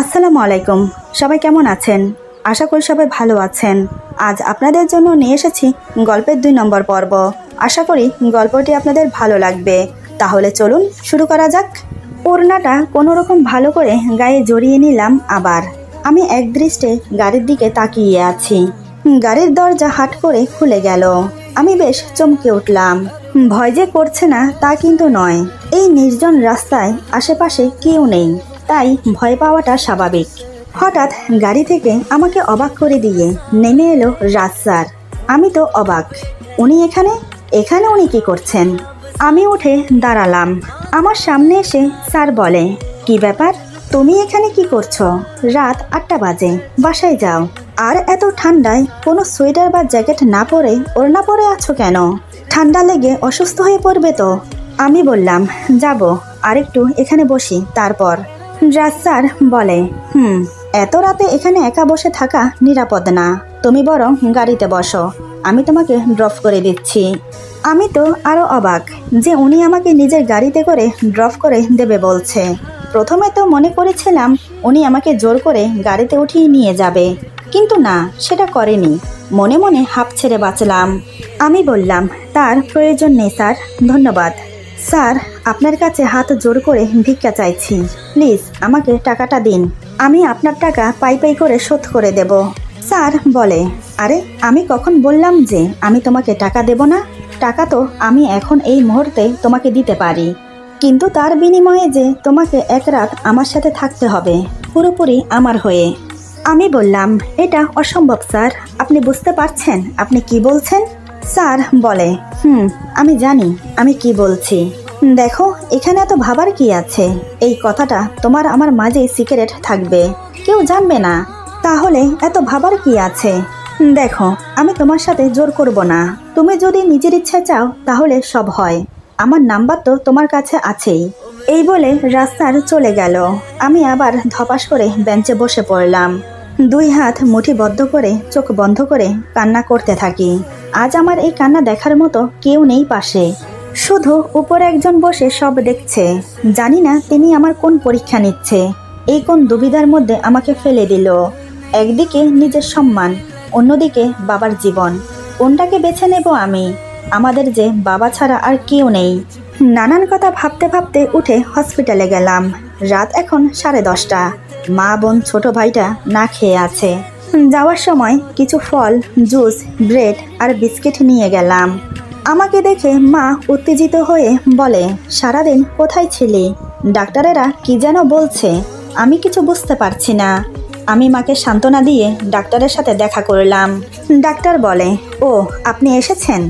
আসসালামু আলাইকুম। সবাই কেমন আছেন? আশা করি সবাই ভালো আছেন। আজ আপনাদের জন্য নিয়ে এসেছি গল্পের 2 নম্বর পর্ব। আশা করি গল্পটি আপনাদের ভালো লাগবে। তাহলে চলুন শুরু করা যাক। ওড়নাটা কোনো রকম ভালো করে গায়ে জড়িয়ে নিলাম। আবার আমি একদৃষ্টে গাড়ির দিকে তাকিয়ে আছি। গাড়ির দরজা হাট করে খুলে গেল। আমি বেশ চমকে উঠলাম। ভয় যে করছে না তা কিন্তু নয়। এই নির্জন রাস্তায় আশেপাশে কেউ নেই, তাই ভয় পাওয়াটা স্বাভাবিক। হঠাৎ গাড়ি থেকে আমাকে অবাক করে দিয়ে নেমে এলো রাজ স্যার। আমি তো অবাক, উনি এখানে এখানে উনি কি করছেন? আমি উঠে দাঁড়ালাম। আমার সামনে এসে স্যার বলে, কি ব্যাপার, তুমি এখানে কি করছো? রাত 8টা বাজে, বাসায় যাও। আর এত ঠান্ডায় কোনো সোয়েটার বা জ্যাকেট না পরে ওড়না পরে আছো কেন? ঠান্ডা লেগে অসুস্থ হয়ে পড়বে তো। আমি বললাম, যাব, আরেকটু এখানে বসি তারপর। রাজ স্যার বলে, এত রাতে এখানে একা বসে থাকা নিরাপদ না, তুমি বরং গাড়িতে বসো, আমি তোমাকে ড্রপ করে দিচ্ছি। আমি তো আরো অবাক যে উনি আমাকে নিজের গাড়িতে করে ড্রপ করে দেবে বলছে। প্রথমে তো মনে করেছিলাম উনি আমাকে জোর করে গাড়িতে উঠিয়ে নিয়ে যাবে, কিন্তু না, সেটা করেনি। মনে মনে হাঁপ ছেড়ে বাঁচলাম। আমি বললাম, তার প্রয়োজন নেই স্যার, ধন্যবাদ। স্যার, আপনার কাছে হাত জোর করে ভিক্ষা চাইছি, প্লিজ আমাকে টাকাটা দিন, আমি আপনার টাকা পাই পাই করে শোধ করে দেব। স্যার বলে, আরে আমি কখন বললাম যে আমি তোমাকে টাকা দেব না? টাকা তো আমি এখন এই মুহূর্তে তোমাকে দিতে পারি, কিন্তু তার বিনিময়ে যে তোমাকে এক রাত আমার সাথে থাকতে হবে, পুরোপুরি আমার হয়ে। আমি বললাম, এটা অসম্ভব স্যার, আপনি বুঝতে পারছেন আপনি কি বলছেন? স্যার বলে, আমি জানি আমি কি বলছি। দেখো, এখানে এত ভাবার কি আছে? এই কথাটা তোমার আমার মাঝে সিক্রেট থাকবে, কেউ জানবে না। তাহলে এত ভাবার কি আছে? দেখো, আমি তোমার সাথে জোর করব না, তুমি যদি নিজের ইচ্ছা চাও তাহলে সব হয়। আমার নাম্বার তো তোমার কাছে আছেই। এই বলে রাস্তার চলে গেল। আমি আবার ধপাস করে বেঞ্চে বসে পড়লাম। 2 হাত মুঠিবদ্ধ করে চোখ বন্ধ করে কান্না করতে থাকি। আজ আমার এই কান্না দেখার মতো কেউ নেই পাশে, শুধু উপরে একজন বসে সব দেখছে। জানি না তিনি আমার কোন পরীক্ষা নিচ্ছে, এই কোন দুবিধার মধ্যে আমাকে ফেলে দিল। একদিকে নিজের সম্মান, অন্যদিকে বাবার জীবন, কোনটাকে বেছে নেব আমি? আমাদের যে বাবা ছাড়া আর কেউ নেই। নানান কথা ভাবতে ভাবতে উঠে হসপিটালে গেলাম। রাত এখন 10:30। মা বোন ছোট ভাইটা না খেয়ে আছে। যাওয়ার সময় কিছু ফল, জুস, ব্রেড আর বিস্কিট নিয়ে গেলাম। আমাকে দেখে মা উত্তেজিত হয়ে বলে, সারাদিন কোথায় ছিলি? ডাক্তারেরা কি যেন বলছে, আমি কিছু বুঝতে পারছি না। আমি মাকে সান্ত্বনা দিয়ে ডাক্তারের সাথে দেখা করলাম। ডাক্তার বলে, ও আপনি এসেছেন,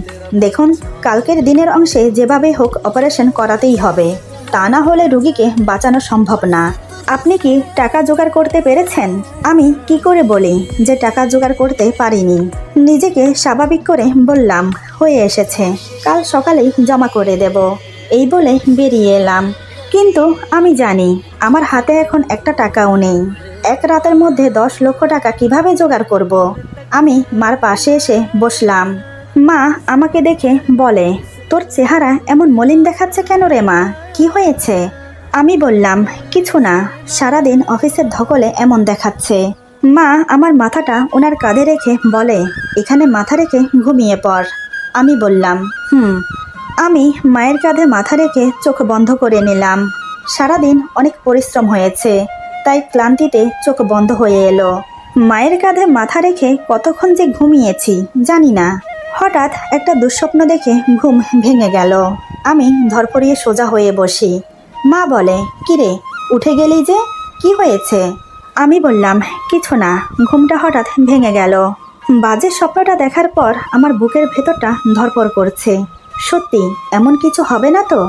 দেখুন কালকের দিনের অংশে যেভাবে হোক অপারেশন করাতেই হবে, তা না হলে রোগীকে বাঁচানো সম্ভব না। আপনি কি টাকা জোগাড় করতে পেরেছেন? আমি কি করে বলি যে টাকা জোগাড় করতে পারিনি? নিজেকে স্বাভাবিক করে বললাম, হয়ে এসেছে, কাল সকালেই জমা করে দেব। এই বলে বেরিয়ে এলাম। কিন্তু আমি জানি আমার হাতে এখন একটা টাকাও নেই। এক রাতের মধ্যে 10 লক্ষ টাকা কিভাবে জোগাড় করব? আমি মার পাশে এসে বসলাম। মা আমাকে দেখে বলে, তোর চেহারা এমন মলিন দেখাচ্ছে কেন রে মা, কি হয়েছে? আমি বললাম, কিছু না, সারাদিন অফিসের ধকলে এমন দেখাচ্ছে। মা আমার মাথাটা ওনার কাঁধে রেখে বলে, এখানে মাথা রেখে ঘুমিয়ে পড়। আমি বললাম, আমি মায়ের কাঁধে মাথা রেখে চোখ বন্ধ করে নিলাম। সারাদিন অনেক পরিশ্রম হয়েছে, তাই ক্লান্তিতে চোখ বন্ধ হয়ে এলো। মায়ের কাঁধে মাথা রেখে কতক্ষণ যে ঘুমিয়েছি জানি না। হঠাৎ একটা দুঃস্বপ্ন দেখে ঘুম ভেঙে গেল। আমি ধরপড়িয়ে সোজা হয়ে বসি। মা বলে, কিরে উঠে গেলি যে, কি হয়েছে? আমি বললাম, কিছু না, ঘুমটা হঠাৎ ভেঙে গেল। বাজে স্বপ্নটা দেখার পর আমার বুকের ভেতরটা ধরপড় করছে। সত্যি এমন কিছু হবে না তো?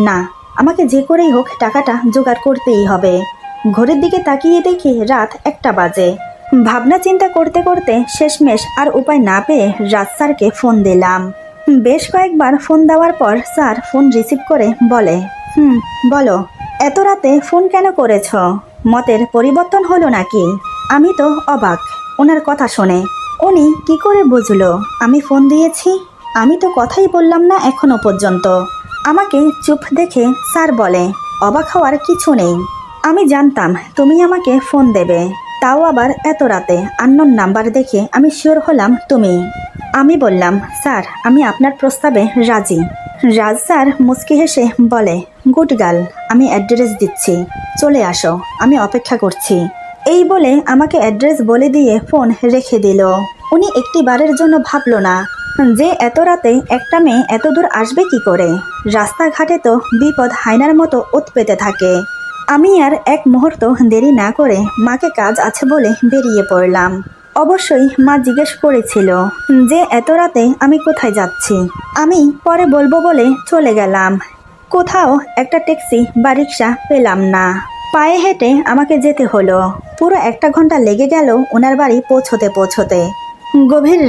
না, আমাকে যে করেই হোক টাকাটা জোগাড় করতেই হবে। ঘড়ির দিকে তাকিয়ে দেখি রাত 1টা বাজে। ভাবনা চিন্তা করতে করতে শেষমেশ আর উপায় না পেয়ে রাজ স্যারকে ফোন দিলাম। বেশ কয়েকবার ফোন দেওয়ার পর স্যার ফোন রিসিভ করে বলে, বলো, এত রাতে ফোন কেন করেছ? মতের পরিবর্তন হলো নাকি? আমি তো অবাক ওনার কথা শুনে। উনি কি করে বুঝলো আমি ফোন দিয়েছি? আমি তো কথাই বললাম না এখনো পর্যন্ত। আমাকে চুপ দেখে স্যার বলে, অবাক হওয়ার কিছু নেই, আমি জানতাম তুমি আমাকে ফোন দেবে, তাও আবার এত রাতে আননোন নাম্বার দেখে আমি শিওর হলাম তুমি। আমি বললাম, স্যার আমি আপনার প্রস্তাবে রাজি। রাজ স্যার মুচকি হেসে বলে, গুড গার্ল, আমি অ্যাড্রেস দিচ্ছি, চলে আসো, আমি অপেক্ষা করছি। এই বলে আমাকে অ্যাড্রেস বলে দিয়ে ফোন রেখে দিল। উনি একটি বারের জন্য ভাবল না যে এত রাতে একটা মেয়ে এত দূর আসবে কি করে। রাস্তাঘাটে তো বিপদ হায়নার মতো ওত পেতে থাকে। আমি আর এক মুহূর্ত দেরি না করে মাকে কাজ আছে বলে বেরিয়ে পড়লাম। অবশ্যই মা জিজ্ঞেস করেছিল যে এত রাতে আমি কোথায় যাচ্ছি। আমি পরে বলবো বলে চলে গেলাম। কোথাও একটা ট্যাক্সি বা রিক্সা পেলাম না। পায়ে হেঁটে আমাকে যেতে হলো। পুরো 1 ঘন্টা লেগে গেল ওনার বাড়ি পৌঁছতে। গভীর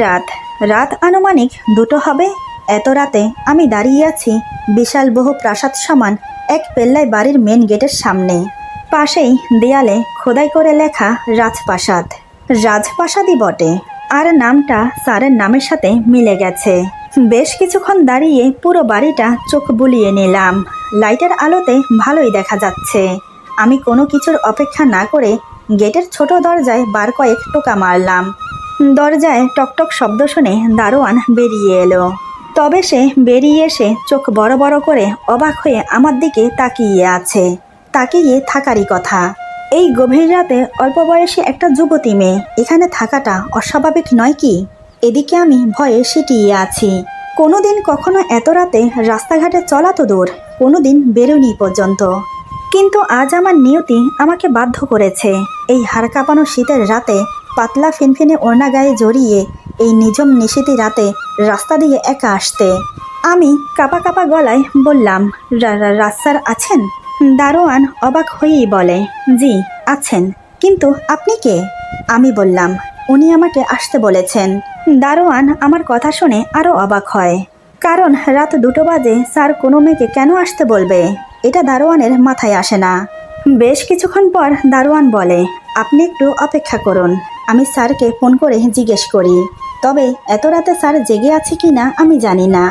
রাত আনুমানিক 2টো হবে। এত রাতে আমি দাঁড়িয়ে আছি বিশাল বহু প্রাসাদ সমান এক পেল্লাই বাড়ির মেন গেটের সামনে। পাশেই দেয়ালে খোদাই করে লেখা রাজপ্রাসাদই বটে, আর নামটা স্যারের নামের সাথে মিলে গেছে। বেশ কিছুক্ষণ দাঁড়িয়ে পুরো বাড়িটা চোখ বুলিয়ে নিলাম। লাইটের আলোতে ভালোই দেখা যাচ্ছে। আমি কোনো কিছুর অপেক্ষা না করে গেটের ছোট দরজায় বার কয়েক টোকা মারলাম। দরজায় টকটক শব্দ শুনে দারোয়ান বেরিয়ে এলো। তবে সে বেরিয়ে এসে চোখ বড় বড় করে অবাক হয়ে আমার দিকে তাকিয়ে থাকারই কথা। এই গভীর রাতে অল্প বয়সী একটা যুবতী মেয়ে এখানে থাকাটা অস্বাভাবিক নয় কি? এদিকে আমি ভয়ে সিটিয়ে আছি। কোনোদিন কখনো এত রাতে রাস্তাঘাটে চলা তো দূর, কোনোদিন বেরোনি পর্যন্ত। কিন্তু আজ আমার নিয়তি আমাকে বাধ্য করেছে এই হাড় কাঁপানো শীতের রাতে পাতলা ফিনফিনে ওড়না গায়ে জড়িয়ে এই নিঝুম নিশীথী রাতে রাস্তা দিয়ে একা আসতে। আমি কাঁপা কাঁপা গলায় বললাম, রাজ স্যার আছেন? দারোয়ান অবাক হয়েই বলে, জি আছেন, কিন্তু আপনি কে? আমি বললাম, উনি আমাকে আসতে বলেছেন। দারোয়ান আমার কথা শুনে আরও অবাক হয়, কারণ রাত 2টো বাজে স্যার কোনো মেয়েকে কেন আসতে বলবে, এটা দারোয়ানের মাথায় আসে না। বেশ কিছুক্ষণ পর দারোয়ান বলে, আপনি একটু অপেক্ষা করুন, আমি স্যারকে ফোন করে জিজ্ঞেস করি। তবে এত রাতে স্যার জেগে আছে কি না আমি জানি না।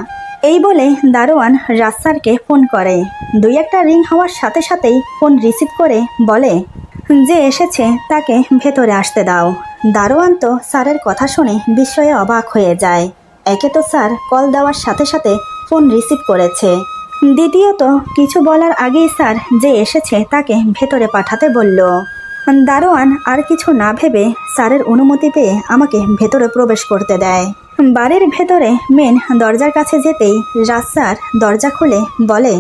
এই বলে দারোয়ান রাজ স্যারকে ফোন করে। 2-1টা রিং হওয়ার সাথে সাথেই ফোন রিসিভ করে বলে, যে এসেছে তাকে ভেতরে আসতে দাও। দারোয়ান তো স্যারের কথা শুনে বিস্ময়ে অবাক হয়ে যায়। একে তো স্যার কল দেওয়ার সাথে সাথে ফোন রিসিভ করেছে, দ্বিতীয়ত কিছু বলার আগেই স্যার যে এসেছে তাকে ভেতরে পাঠাতে বলল। দারোয়ান আর কিছু না ভেবে স্যারের অনুমতি পেয়ে আমাকে ভেতরে প্রবেশ করতে দেয়। বাড়ির ভেতরে মেন দরজার কাছে যেতেই রাজ স্যার দরজা খুলে বলে,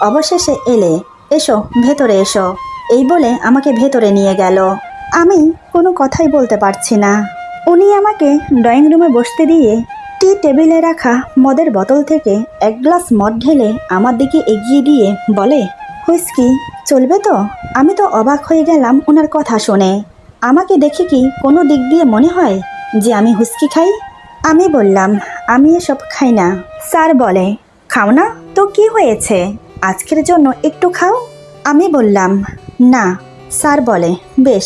অবশেষে এলে, এসো ভেতরে এসো। এই বলে আমাকে ভেতরে নিয়ে গেল। আমি কোনো কথাই বলতে পারছি না। উনি আমাকে ড্রয়িং রুমে বসতে দিয়ে টি টেবিলে রাখা মদের বোতল থেকে 1 গ্লাস মদ ঢেলে আমার দিকে এগিয়ে দিয়ে বলে, হুইস্কি চলবে তো? আমি তো অবাক হয়ে গেলাম ওনার কথা শুনে। আমাকে দেখে কি কোনো দিক দিয়ে মনে হয় যে আমি হুইস্কি খাই? আমি বললাম, আমি এসব খাই না। স্যার বলে, খাও না তো কি হয়েছে, আজকের জন্য একটু খাও। আমি বললাম, না। স্যার বলে, বেশ,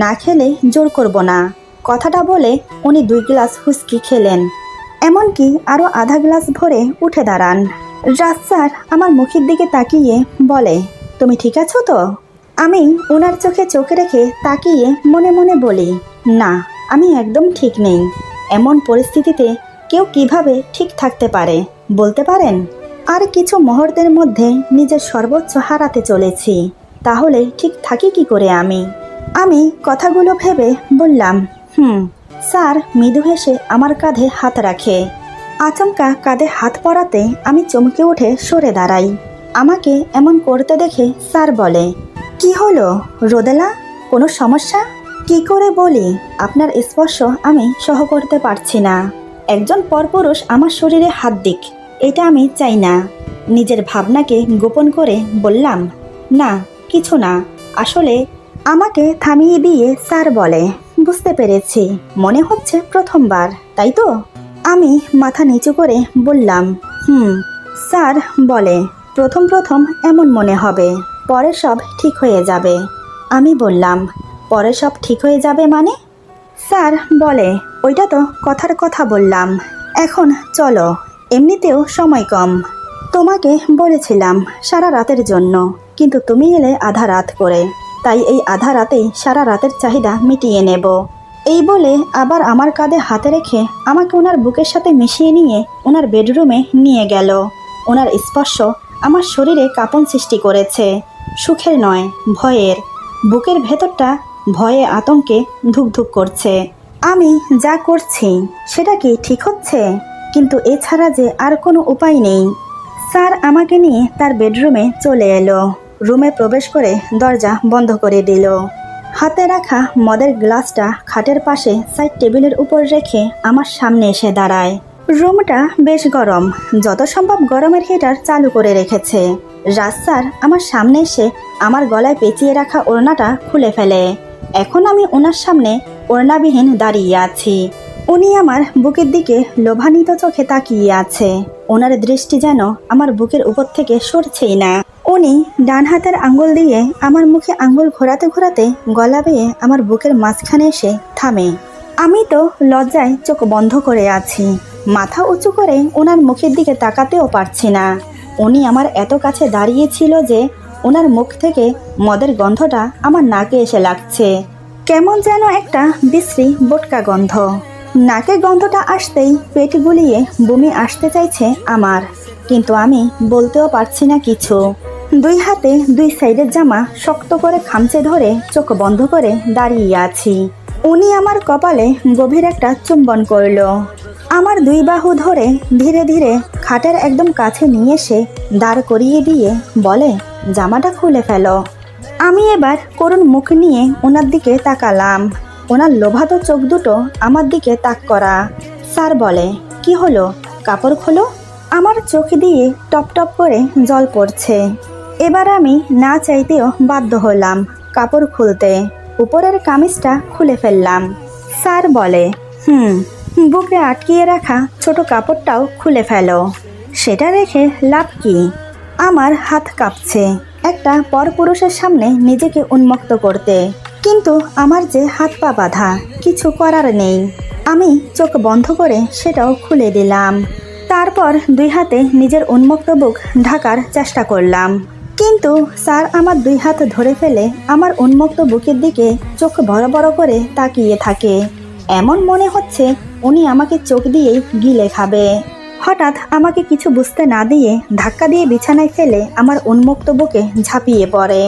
না খেলে জোর করব না। কথাটা বলে উনি 2 গ্লাস হুইস্কি খেলেন, এমনকি আরও আধা গ্লাস ভরে উঠে দাঁড়ান। রাজ স্যার আমার মুখের দিকে তাকিয়ে বলে, তুমি ঠিক আছো তো? আমি ওনার চোখে চোখ রেখে তাকিয়ে মনে মনে বলি, না, আমি একদম ঠিক নেই। এমন পরিস্থিতিতে কেউ কিভাবে ঠিক থাকতে পারে বলতে পারেন? আর কিছু মুহূর্তের মধ্যে নিজের সর্বোচ্চ হারাতে চলেছি, তাহলে ঠিক থাকি কি করে আমি কথাগুলো ভেবে বললাম, স্যার মৃদু হেসে আমার কাঁধে হাত রাখে। আচমকা কাঁধে হাত পড়াতে আমি চমকে উঠে সরে দাঁড়াই। আমাকে এমন করতে দেখে স্যার বলে, কি হলো রোদেলা, কোনো সমস্যা? কি করে বলি, আপনার স্পর্শ আমি সহ করতে পারছি না। একজন পরপুরুষ আমার শরীরে হাত দিক, এটা আমি চাই না। নিজের ভাবনাকে গোপন করে বললাম, না কিছু না, আসলে। আমাকে থামিয়ে দিয়ে স্যার বলে, বুঝতে পেরেছি, মনে হচ্ছে প্রথমবার, তাই তো? আমি মাথা নিচু করে বললাম, স্যার বলে, প্রথম এমন মনে হবে, পরে সব ঠিক হয়ে যাবে। আমি বললাম, পরে সব ঠিক হয়ে যাবে মানে? স্যার বলে, ওইটা তো কথার কথা বললাম, এখন চলো, এমনিতেও সময় কম। তোমাকে বলেছিলাম সারা রাতের জন্য, কিন্তু তুমি এলে আধা রাত করে, তাই এই আধা রাতেই সারা রাতের চাহিদা মিটিয়ে নেব। এই বলে আবার আমার কাঁধে হাতে রেখে আমাকে ওনার বুকের সাথে মিশিয়ে নিয়ে ওনার বেডরুমে নিয়ে গেল। ওনার স্পর্শ আমার শরীরে কাঁপন সৃষ্টি করেছে, সুখের নয়, ভয়ের। বুকের ভেতরটা ভয়ে আতঙ্কে ধুকধুক করছে। আমি যা করছি সেটা কি ঠিক হচ্ছে? কিন্তু এছাড়া যে আর কোনো উপায় নেই। স্যার আমাকে নিয়ে তার বেডরুমে চলে এলো। রুমে প্রবেশ করে দরজা বন্ধ করে দিল। হাতে রাখা মদের গ্লাসটা খাটের পাশে সাইড টেবিলের উপর রেখে আমার সামনে এসে দাঁড়ায়। রুমটা বেশ গরম, যত সম্ভব গরমের হিটার চালু করে রেখেছে। রাজ স্যার আমার সামনে এসে আমার গলায় পেঁচিয়ে রাখা ওড়নাটা খুলে ফেলে। এখন আমি ওনার সামনে ওড়নাবিহীন দাঁড়িয়ে আছি। উনি আমার বুকের দিকে লোভান্বিত চোখে তাকিয়ে আছে। ওনার দৃষ্টি যেন আমার বুকের উপর থেকে সরছেই না। উনি ডান হাতের আঙ্গুল দিয়ে আমার মুখে আঙ্গুল ঘোরাতে ঘোরাতে গলা বেয়ে আমার বুকের মাঝখানে এসে থামে। আমি তো লজ্জায় চোখ বন্ধ করে আছি, মাথা উঁচু করে ওনার মুখের দিকে তাকাতেও পারছি না। উনি আমার এত কাছে দাঁড়িয়েছিল যে ওনার মুখ থেকে মদের গন্ধটা আমার নাকে এসে লাগছে, কেমন যেন একটা বিশ্রী বোটকা গন্ধ। নাকে গন্ধটা আসতেই পেট গুলিয়ে বমি আসতে চাইছে আমার, কিন্তু আমি বলতেও পারছি না কিছু। দুই হাতে দুই সাইডের জামা শক্ত করে খামচে ধরে চোখ বন্ধ করে দাঁড়িয়ে আছি। উনি আমার কপালে গভীর একটা চুম্বন করল। আমার দুই বাহু ধরে ধীরে ধীরে খাটের একদম কাছে নিয়ে এসে দাঁড় করিয়ে দিয়ে বলে, জামাটা খুলে ফেলো। আমি এবার করুণ মুখ নিয়ে ওনার দিকে তাকালাম। ওনার লোভাতো চোখ দুটো আমার দিকে তাক করা। স্যার বলে, কি হলো, কাপড় খোলো। আমার চোখ দিয়ে টপ টপ করে জল পড়ছে। এবার আমি না চাইতেও বাধ্য হলাম কাপড় খুলতে। উপরের কামিজটা খুলে ফেললাম। স্যার বলে, বুকে আটকিয়ে রাখা ছোট কাপড়টাও খুলে ফেলো। সেটা রেখে লাভ কি? আমার হাত কাঁপছে একটা পরপুরুষের সামনে নিজেকে উন্মুক্ত করতে, কিন্তু আমার যে হাত পা বাঁধা, কিছু করার নেই। আমি চোখ বন্ধ করে সেটাও খুলে দিলাম। তারপর দুই হাতে নিজের উন্মুক্ত বুক ঢাকার চেষ্টা করলাম, কিন্তু স্যার আমার দুই হাত ধরে ফেলে আমার উন্মুক্ত বুকের দিকে চোখ বড় বড় করে তাকিয়ে থাকে। এমন মনে হচ্ছে উনি আমাকে চোখ দিয়েই গিলে খাবে। হঠাৎ আমাকে কিছু বুঝতে না দিয়ে ধাক্কা দিয়ে বিছানায় ফেলে আমার উন্মুক্ত বুকে ঝাঁপিয়ে পড়ে।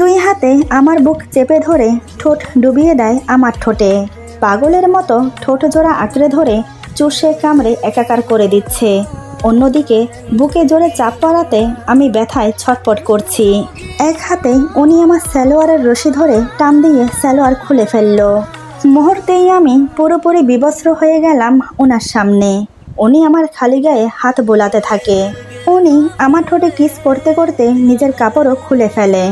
দুই হাতে আমার বুক চেপে ধরে ঠোঁট ডুবিয়ে দেয় আমার ঠোঁটে। পাগলের মতো ঠোঁট জোড়া আঁকড়ে ধরে চুষে কামড়ে একাকার করে দিচ্ছে। অন্যদিকে বুকে জোরে চাপ পড়াতে আমি ব্যথায় ছটপট করছি। এক হাতে উনি আমার সালোয়ারের রশি ধরে টান দিয়ে সালোয়ার খুলে ফেলল। মুহূর্তেই আমি পুরোপুরি বিবস্ত্র হয়ে গেলাম ওনার সামনে। উনি আমার খালি গায়ে হাত বোলাতে থাকে। উনি আমার ঠোঁটে কিস করতে করতে নিজের কাপড়ও খুলে ফেলে।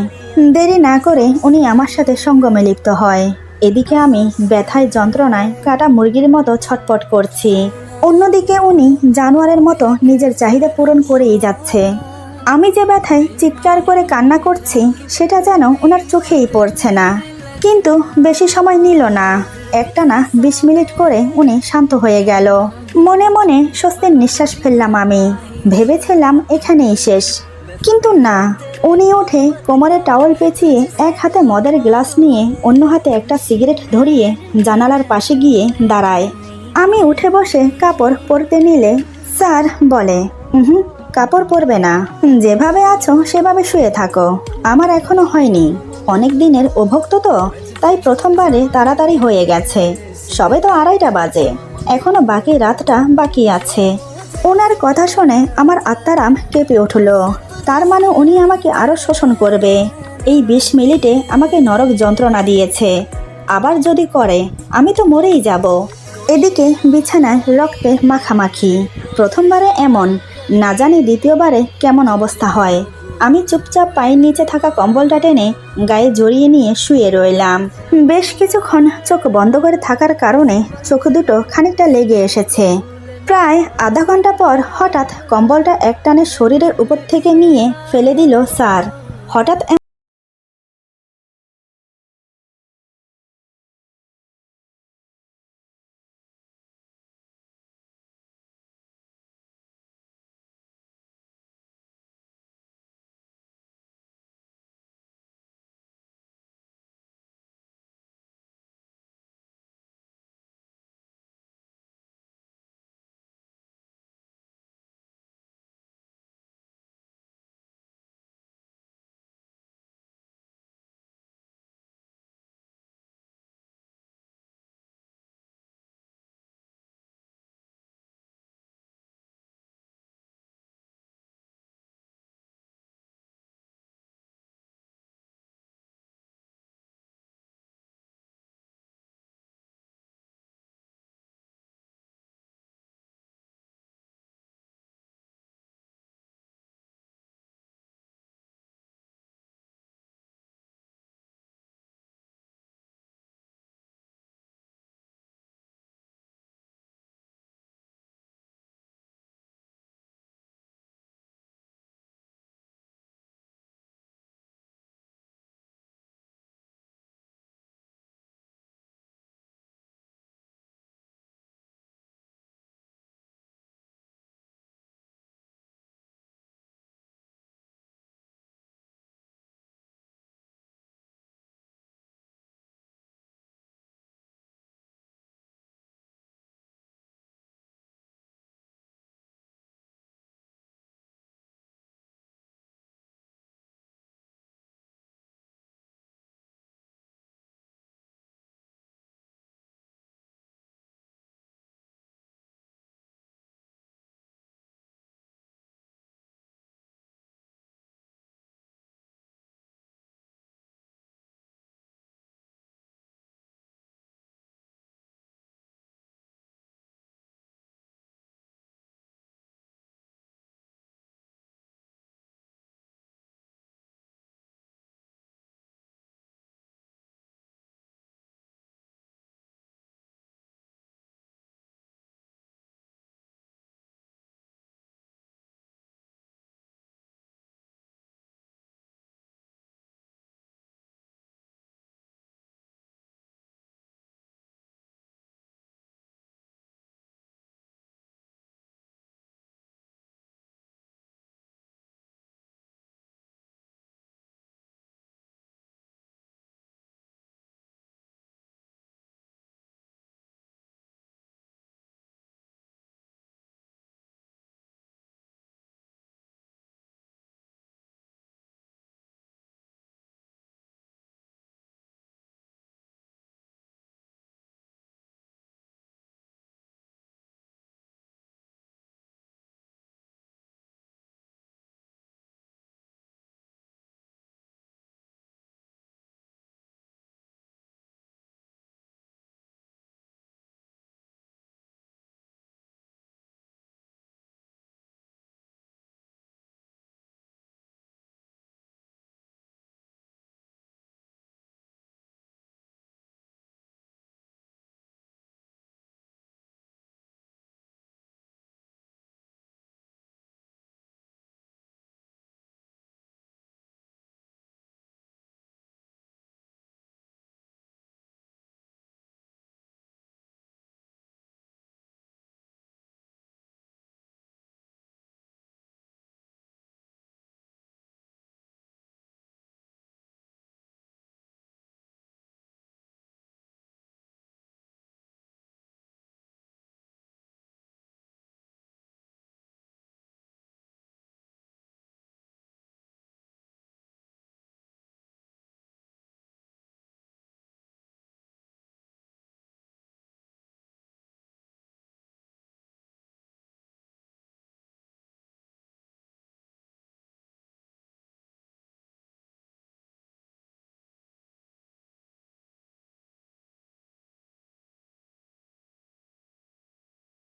দেরি না করে উনি আমার সাথে সঙ্গমে লিপ্ত হয়। এদিকে আমি ব্যথায় যন্ত্রণায় কাটা মুরগির মতো ছটপট করছি। অন্যদিকে উনি জানোয়ারের মতো নিজের চাহিদা পূরণ করেই যাচ্ছে। আমি যে ব্যথায় চিৎকার করে কান্না করছি সেটা যেন ওনার চোখেই পড়ছে না। কিন্তু বেশি সময় নিল না, একটানা 20 মিনিট করে উনি শান্ত হয়ে গেল। মনে মনে স্বস্তির নিঃশ্বাস ফেললাম আমি। ভেবেছিলাম এখানেই শেষ, কিন্তু না। উনি উঠে কোমরে টাওয়াল পেঁচিয়ে এক হাতে মদের গ্লাস নিয়ে অন্য হাতে একটা সিগারেট ধরিয়ে জানালার পাশে গিয়ে দাঁড়ায়। আমি উঠে বসে কাপড় পরতে নিলে স্যার বলে, কাপড় পরবে না, যেভাবে আছো সেভাবে শুয়ে থাকো। আমার এখনো হয়নি, অনেক দিনের অভুক্ত তো, তাই প্রথমবারে তাড়াতাড়ি হয়ে গেছে। সবে তো 2:30 বাজে, এখনো বাকি রাতটা বাকি আছে। ওনার কথা শুনে আমার আত্মারাম কেঁপে উঠল। তার মানে উনি আমাকে আরো শোষণ করবে। এই 20 মিনিটে আমাকে নরক যন্ত্রণা দিয়েছে, আবার যদি করে আমি তো মরেই যাব। এদিকে বিছানায় রক্তে মাখামাখি। প্রথমবারে এমন, না জানি দ্বিতীয়বারে কেমন অবস্থা হয়। আমি চুপচাপ পায়ের নিচে থাকা কম্বলটা টেনে গায়ে জড়িয়ে নিয়ে শুয়ে রইলাম। বেশ কিছুক্ষণ চোখ বন্ধ করে থাকার কারণে চোখ দুটো খানিকটা লেগে এসেছে। প্রায় আধা ঘন্টা পর হঠাৎ কম্বলটা একটানে শরীরের উপর থেকে নিয়ে ফেলে দিল স্যার। হঠাৎ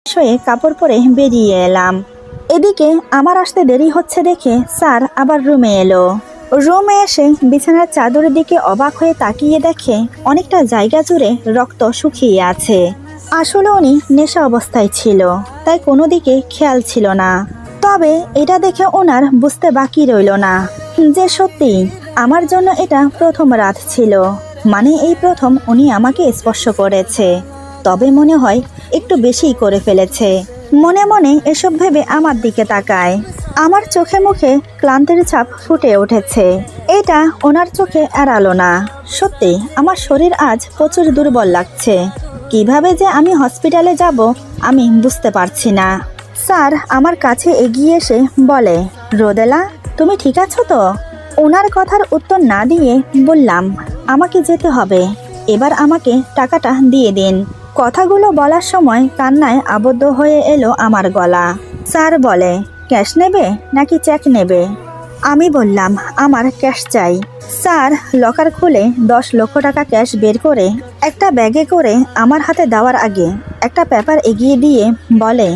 হয়ে কাপড় পরে বেরিয়ে এলাম। এদিকে আমার আসতে দেরি হচ্ছে দেখে স্যার আবার রুমে এলো। রুমে এসে বিছানার চাদরের দিকে অবাক হয়ে তাকিয়ে দেখে অনেকটা জায়গা জুড়ে রক্ত শুকিয়ে আছে। আসলে উনি নেশা অবস্থায় ছিল, তাই কোনো দিকে খেয়াল ছিল না। তবে এটা দেখে ওনার বুঝতে বাকি রইল না যে সত্যি আমার জন্য এটা প্রথম রাত ছিল। মানে এই প্রথম উনি আমাকে স্পর্শ করেছে, তবে মনে হয় একটু বেশিই করে ফেলেছে। মনে মনে এসব ভেবে আমার দিকে তাকায়। আমার চোখে মুখে ক্লান্তির ছাপ ফুটে উঠেছে। এটা ওনার চোখে এড়ালো না। সত্যি আমার শরীর আজ প্রচুর দুর্বল লাগছে। কিভাবে যে আমি হসপিটালে যাব আমি বুঝতে পারছি না। স্যার আমার কাছে এগিয়ে এসে বলে, রোদেলা তুমি ঠিক আছো তো? ওনার কথার উত্তর না দিয়ে বললাম, আমাকে যেতে হবে, এবার আমাকে টাকাটা দিয়ে দিন। কথাগুলো বলার সময় কান্নায় আবদ্ধ হয়ে এলো আমার গলা। স্যার বলে, ক্যাশ নেবে নাকি চেক নেবে? আমি বললাম, আমার ক্যাশ চাই। স্যার লকার খুলে 10 লক্ষ টাকা ক্যাশ বের করে একটা ব্যাগে করে আমার হাতে দেওয়ার আগে একটা পেপার এগিয়ে দিয়ে বলে,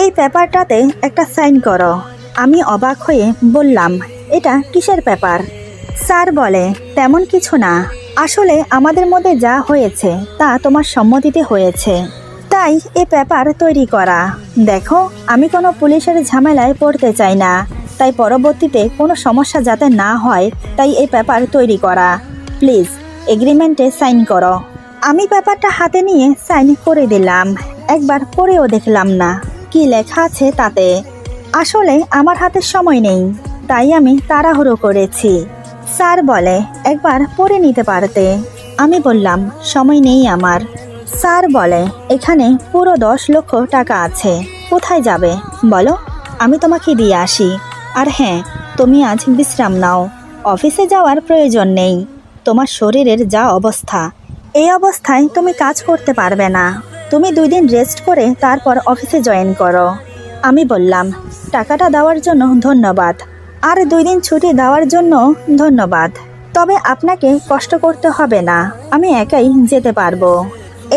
এই পেপারটাতে একটা সাইন করো। আমি অবাক হয়ে বললাম, এটা কিসের পেপার? স্যার বলে, তেমন কিছু না, আসলে আমাদের মধ্যে যা হয়েছে তা তোমার সম্মতিতে হয়েছে, তাই এই পেপার তৈরি করা। দেখো আমি কোনো পুলিশের ঝামেলায় পড়তে চাই না, তাই পরবর্তীতে কোনো সমস্যা যাতে না হয় তাই এই পেপার তৈরি করা। প্লিজ এগ্রিমেন্টে সাইন করো। আমি পেপারটা হাতে নিয়ে সাইন করে দিলাম। একবার পড়েও দেখলাম না কি লেখা আছে তাতে। আসলে আমার হাতে সময় নেই, তাই আমি তাড়াহুড়ো করেছি। স্যার বলে, একবার পড়ে নিতে পারতে। আমি বললাম, সময় নেই আমার। স্যার বলে, এখানে পুরো 10 লক্ষ টাকা আছে, কোথায় যাবে বলো, আমি তোমাকে দিয়ে আসি। আর হ্যাঁ, তুমি আজ বিশ্রাম নাও, অফিসে যাওয়ার প্রয়োজন নেই। তোমার শরীরের যা অবস্থা, এই অবস্থায় তুমি কাজ করতে পারবে না। তুমি 2 দিন রেস্ট করে তারপর অফিসে জয়েন করো। আমি বললাম, টাকাটা দেওয়ার জন্য ধন্যবাদ, আর 2 দিন ছুটি দেওয়ার জন্য ধন্যবাদ, তবে আপনাকে কষ্ট করতে হবে না, আমি একাই যেতে পারবো।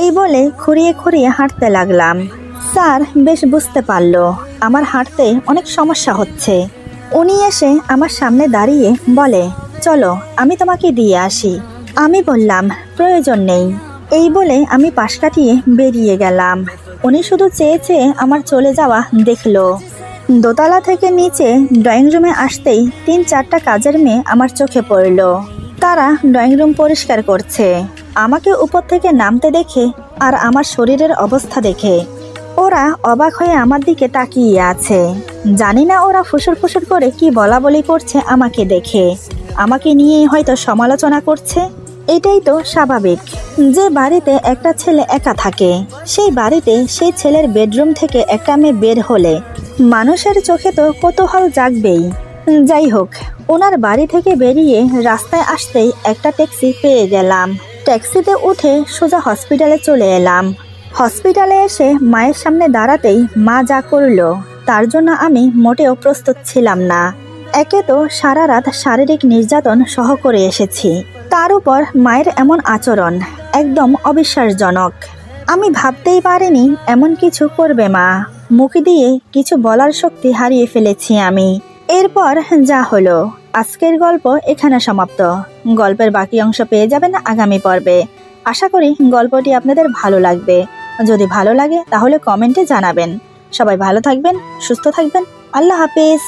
এই বলে খুঁড়িয়ে খুঁড়িয়ে হাঁটতে লাগলাম। স্যার বেশ বুঝতে পারলো আমার হাঁটতে অনেক সমস্যা হচ্ছে। উনি এসে আমার সামনে দাঁড়িয়ে বলে, চলো আমি তোমাকে দিয়ে আসি। আমি বললাম, প্রয়োজন নেই। এই বলে আমি পাশ কাটিয়ে বেরিয়ে গেলাম। উনি শুধু চেয়ে চেয়ে আমার চলে যাওয়া দেখলো। দোতলা থেকে নিচে ড্রয়িং রুমে আসতেই 3-4টা কাজের মেয়ে আমার চোখে পড়ল। তারা ড্রয়িং রুম পরিষ্কার করছে। আমাকে উপর থেকে নামতে দেখে আর আমার শরীরের অবস্থা দেখে ওরা অবাক হয়ে আমার দিকে তাকিয়ে আছে। জানি না ওরা ফুসুর ফুসুর করে কি বলা বলি করছে আমাকে দেখে। আমাকে নিয়েই হয়তো সমালোচনা করছে। এটাই তো স্বাভাবিক, যে বাড়িতে একটা ছেলে একা থাকে সেই বাড়িতে সেই ছেলের বেডরুম থেকে একটা মেয়ে বের হলে মানুষের চোখে তো কৌতূহল জাগবেই। যাই হোক, ওনার বাড়ি থেকে বেরিয়ে রাস্তায় আসতেই একটা ট্যাক্সি পেয়ে গেলাম। ট্যাক্সিতে উঠে সোজা হসপিটালে চলে এলাম। হসপিটালে এসে মায়ের সামনে দাঁড়াতেই মা যা করলো তার জন্য আমি মোটেও প্রস্তুত ছিলাম না। একে তো সারা রাত শারীরিক নির্যাতন সহ করে এসেছি, তার উপর মায়ের এমন আচরণ একদম অবিশ্বাসজনক। আমি ভাবতেই পারিনি এমন কিছু করবে মা। মুখ দিয়ে কিছু বলার শক্তি হারিয়ে ফেলেছি আমি। এরপর যা হলো, আজকের গল্প এখানে সমাপ্ত। গল্পের বাকি অংশ পেয়ে যাবেন আগামী পর্বে। আশা করি গল্পটি আপনাদের ভালো লাগবে। যদি ভালো লাগে তাহলে কমেন্টে জানাবেন। সবাই ভালো থাকবেন, সুস্থ থাকবেন। আল্লাহ হাফেজ।